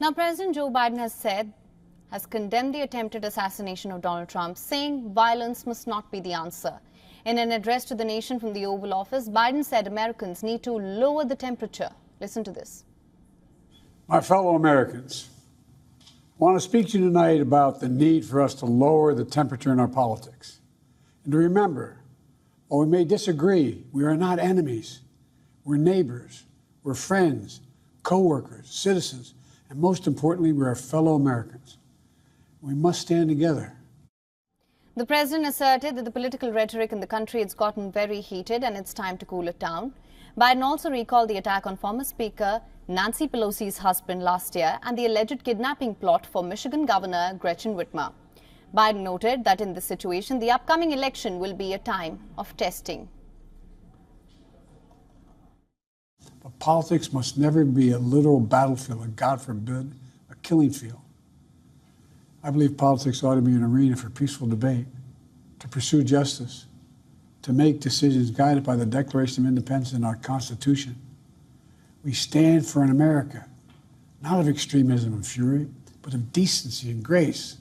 Now, President Joe Biden has condemned the attempted assassination of Donald Trump, saying violence must not be the answer. In an address to the nation from the Oval Office, Biden said Americans need to lower the temperature. Listen to this. My fellow Americans, I want to speak to you tonight about the need for us to lower the temperature in our politics. And to remember, while we may disagree, we are not enemies. We're neighbors, we're friends, co-workers, citizens, and most importantly, we're our fellow Americans. We must stand together. The president asserted that the political rhetoric in the country has gotten very heated and it's time to cool it down. Biden also recalled the attack on former Speaker Nancy Pelosi's husband last year and the alleged kidnapping plot for Michigan Governor Gretchen Whitmer. Biden noted that in this situation, the upcoming election will be a time of testing. But politics must never be a literal battlefield, and God forbid, a killing field. I believe politics ought to be an arena for peaceful debate, to pursue justice, to make decisions guided by the Declaration of Independence and our Constitution. We stand for an America, not of extremism and fury, but of decency and grace.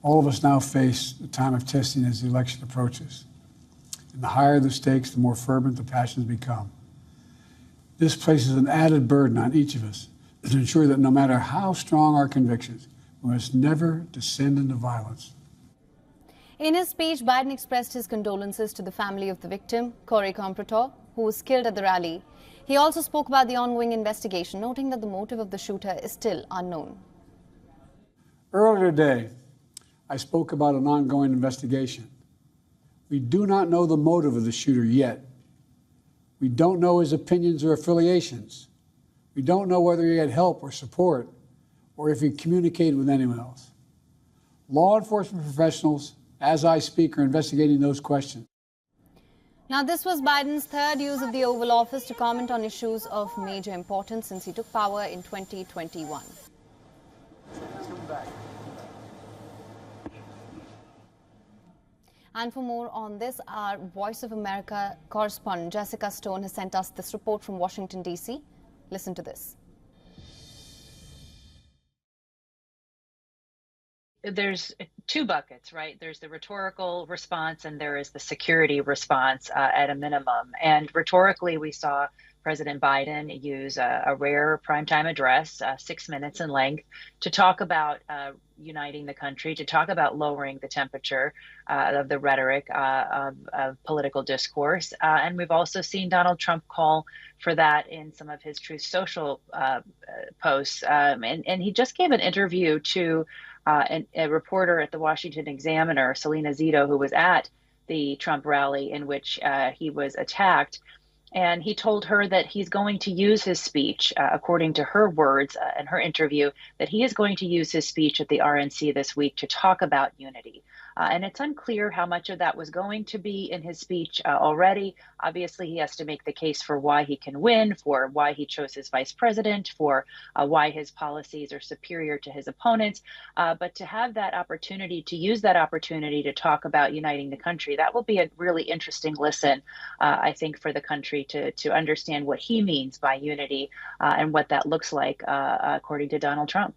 All of us now face a time of testing as the election approaches. And the higher the stakes, the more fervent the passions become. This places an added burden on each of us to ensure that no matter how strong our convictions, we must never descend into violence. In his speech, Biden expressed his condolences to the family of the victim, Corey Comprator, who was killed at the rally. He also spoke about the ongoing investigation, noting that the motive of the shooter is still unknown. Earlier today, I spoke about an ongoing investigation. We do not know the motive of the shooter yet. We don't know his opinions or affiliations. We don't know whether he had help or support, or if he communicated with anyone else. Law enforcement professionals, as I speak, are investigating those questions. Now, this was Biden's third use of the Oval Office to comment on issues of major importance since he took power in 2021. And for more on this, our Voice of America correspondent Jessica Stone has sent us this report from Washington, D.C. Listen to this. There's two buckets, right? There's the rhetorical response and there is the security response at a minimum. And rhetorically, we saw President Biden use a rare primetime address, 6 minutes in length, to talk about uniting the country, to talk about lowering the temperature of the rhetoric of political discourse. And we've also seen Donald Trump call for that in some of his Truth Social posts. And he just gave an interview to a reporter at the Washington Examiner, Selena Zito, who was at the Trump rally in which he was attacked. And he told her that he's going to use his speech, according to her words in her interview, that he is going to use his speech at the RNC this week to talk about unity. And it's unclear how much of that was going to be in his speech already. Obviously, he has to make the case for why he can win, for why he chose his vice president, for why his policies are superior to his opponents. But to have that opportunity, to use that opportunity to talk about uniting the country, that will be a really interesting listen, I think, for the country to understand what he means by unity and what that looks like, according to Donald Trump.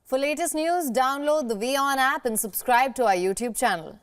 For latest news, download the WION app and subscribe to our YouTube channel.